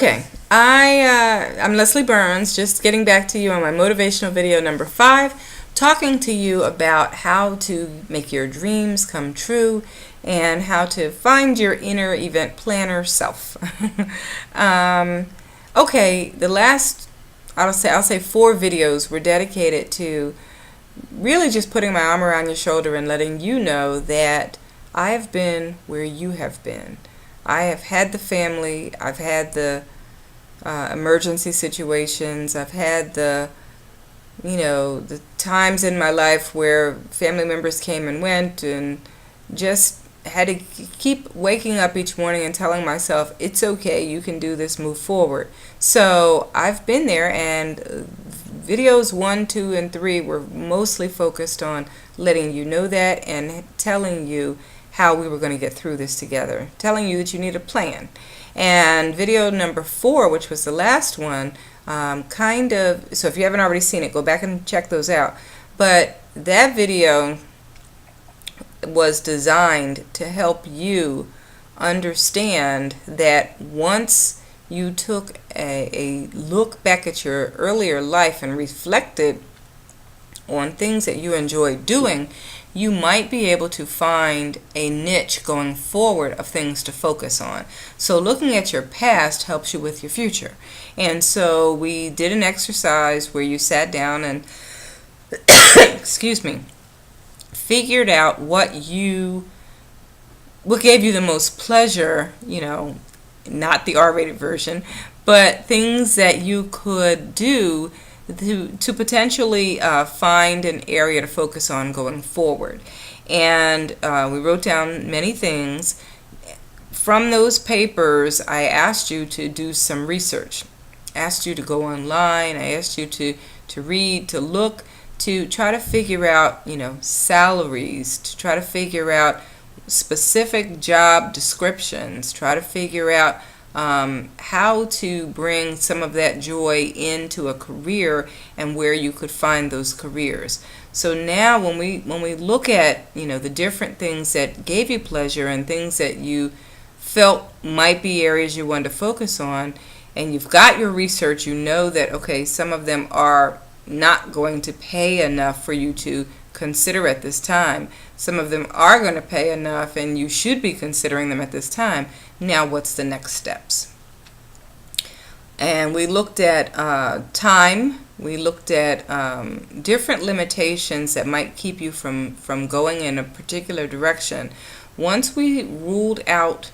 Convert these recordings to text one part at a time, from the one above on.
Okay, I'm Leslie Burns, just getting back to you on my motivational video number 5, talking to you about how to make your dreams come true and how to find your inner event planner self. Okay, the last, I'll say 4 videos were dedicated to really just putting my arm around your shoulder and letting you know that I have been where you have been. I have had the family, I've had the emergency situations, I've had the times in my life where family members came and went, and just had to keep waking up each morning and telling myself, it's okay, you can do this, move forward. So I've been there, and videos 1, 2, and 3 were mostly focused on letting you know that and telling you how we were going to get through this together, telling you that you need a plan. And video number 4, which was the last one, so if you haven't already seen it, go back and check those out. But that video was designed to help you understand that once you took a look back at your earlier life and reflected on things that you enjoyed doing, you might be able to find a niche going forward of things to focus on. So looking at your past helps you with your future. And so we did an exercise where you sat down and excuse me, figured out what gave you the most pleasure, not the R-rated version, but things that you could do to potentially find an area to focus on going forward. And we wrote down many things. From those papers, I asked you to do some research. I asked you to go online. I asked you to read, to look, to try to figure out, salaries, to try to figure out specific job descriptions, try to figure out how to bring some of that joy into a career and where you could find those careers. So now when we look at the different things that gave you pleasure and things that you felt might be areas you wanted to focus on, and you've got your research, you know that okay, some of them are not going to pay enough for you to consider at this time. Some of them are going to pay enough and you should be considering them at this time. Now what's the next steps? And we looked at time. We looked at different limitations that might keep you from going in a particular direction. Once we ruled out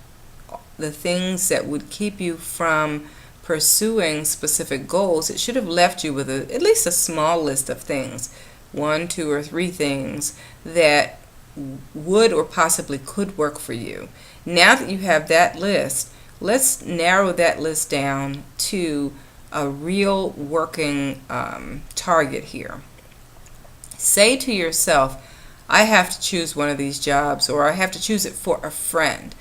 the things that would keep you from pursuing specific goals, it should have left you with at least a small list of things, 1, 2, or 3 things that would or possibly could work for you. Now that you have that list, let's narrow that list down to a real working target here. Say to yourself, I have to choose one of these jobs, or I have to choose it for a friend.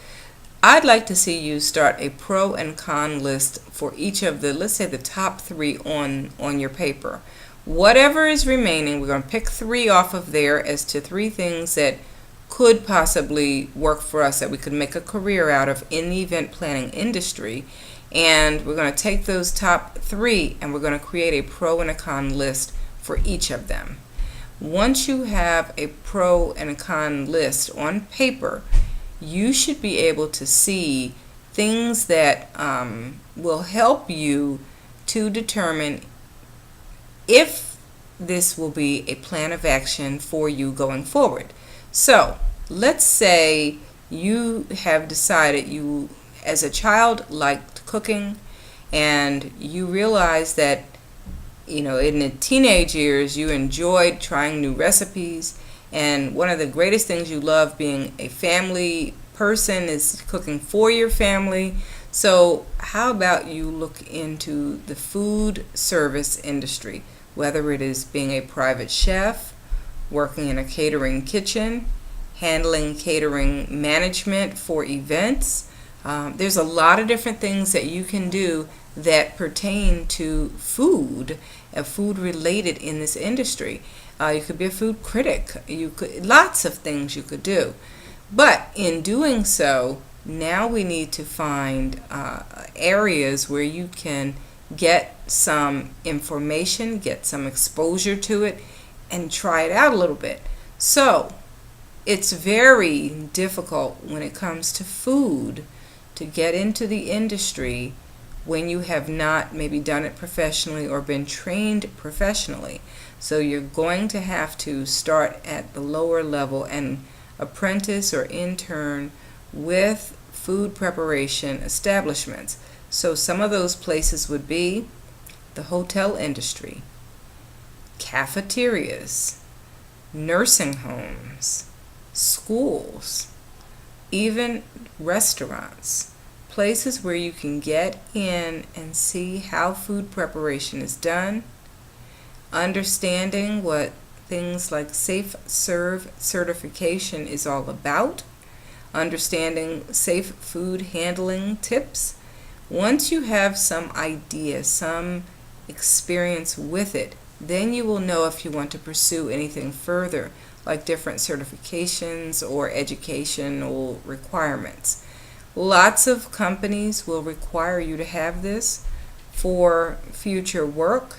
I'd like to see you start a pro and con list for each of the, let's say, the top 3 on your paper. Whatever is remaining, we're going to pick 3 off of there as to 3 things that could possibly work for us, that we could make a career out of in the event planning industry. And we're going to take those top 3 and we're going to create a pro and a con list for each of them. Once you have a pro and a con list on paper, you should be able to see things that will help you to determine if this will be a plan of action for you going forward. So let's say you have decided you, as a child, liked cooking, and you realize that in the teenage years you enjoyed trying new recipes, and one of the greatest things you love being a family person is cooking for your family. So how about you look into the food service industry, whether it is being a private chef, working in a catering kitchen, handling catering management for events. There's a lot of different things that you can do that pertain to food, food related in this industry. You could be a food critic. Lots of things you could do. But in doing so, Now we need to find areas where you can get some information, get some exposure to it, and try it out a little bit. So it's very difficult when it comes to food to get into the industry when you have not maybe done it professionally or been trained professionally. So you're going to have to start at the lower level and apprentice or intern with food preparation establishments. So some of those places would be the hotel industry, cafeterias, nursing homes, schools, even restaurants, places where you can get in and see how food preparation is done, understanding what things like Safe Serve certification is all about, understanding safe food handling tips. Once you have some idea, some experience with it, then you will know if you want to pursue anything further, like different certifications or educational requirements. Lots of companies will require you to have this for future work.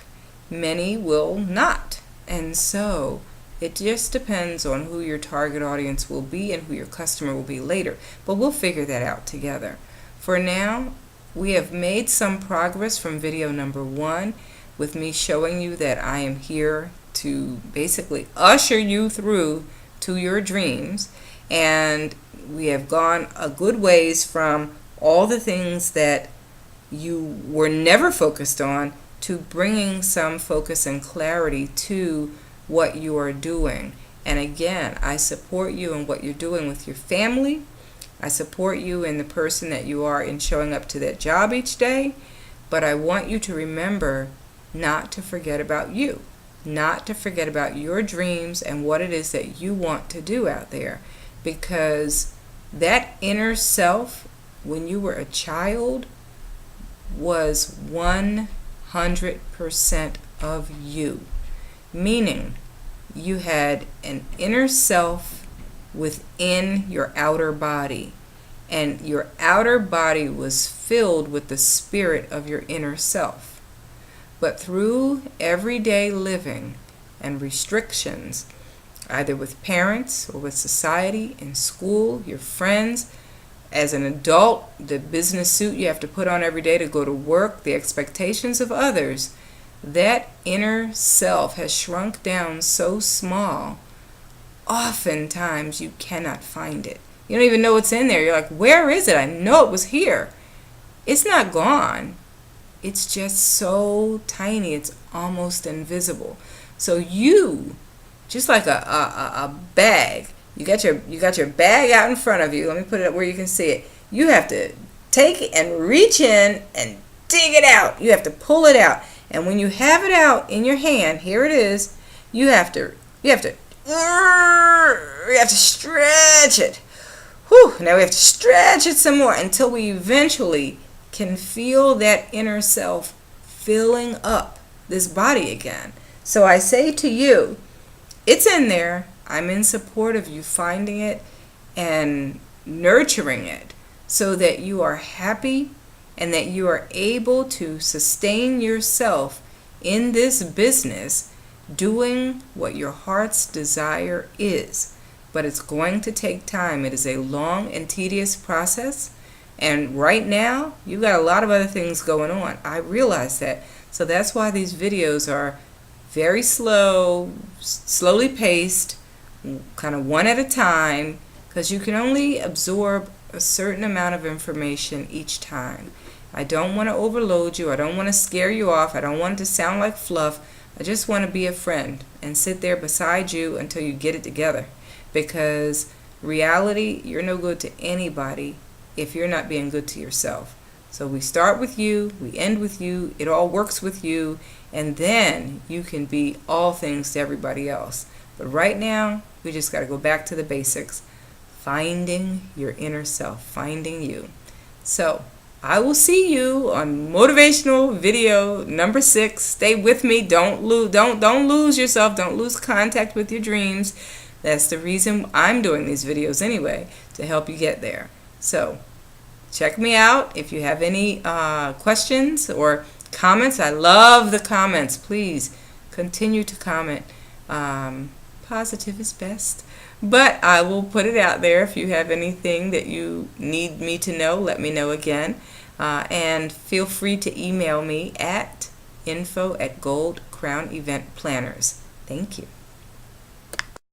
Many will not. And so it just depends on who your target audience will be and who your customer will be later. But we'll figure that out together. For now, we have made some progress from video number 1 with me showing you that I am here to basically usher you through to your dreams. And we have gone a good ways from all the things that you were never focused on to bringing some focus and clarity to what you are doing. And again, I support you in what you're doing with your family. I support you in the person that you are in showing up to that job each day. But I want you to remember not to forget about you, not to forget about your dreams and what it is that you want to do out there. Because that inner self, when you were a child, was 100% of you. Meaning, you had an inner self within your outer body. And your outer body was filled with the spirit of your inner self. But through everyday living and restrictions, either with parents or with society, in school, your friends, as an adult, the business suit you have to put on every day to go to work, the expectations of others, that inner self has shrunk down so small, oftentimes you cannot find it. You don't even know what's in there. You're like, where is it? I know it was here. It's not gone. It's just so tiny, it's almost invisible. So you, just like a bag, you got your bag out in front of you. Let me put it up where you can see it. You have to take it and reach in and dig it out. You have to pull it out. And when you have it out in your hand, here it is, you have to stretch it. Whew, now we have to stretch it some more until we eventually can feel that inner self filling up this body again. So I say to you, it's in there. I'm in support of you finding it and nurturing it so that you are happy and that you are able to sustain yourself in this business doing what your heart's desire is. But it's going to take time. It is a long and tedious process. And right now, you got a lot of other things going on. I realize that. So that's why these videos are very slow, slowly paced, kind of one at a time, because you can only absorb a certain amount of information each time. I don't want to overload you. I don't want to scare you off. I don't want it to sound like fluff. I just want to be a friend and sit there beside you until you get it together. Because reality, you're no good to anybody if you're not being good to yourself. So we start with you, we end with you, it all works with you, and then you can be all things to everybody else. But right now, we just got to go back to the basics. Finding your inner self, finding you. So I will see you on motivational video number 6. Stay with me. Don't lose yourself. Don't lose contact with your dreams. That's the reason I'm doing these videos anyway, to help you get there. So check me out. If you have any questions or comments, I love the comments. Please continue to comment. Positive is best. But I will put it out there. If you have anything that you need me to know, let me know again. And feel free to email me at info@Gold Crown Event Planners. Thank you.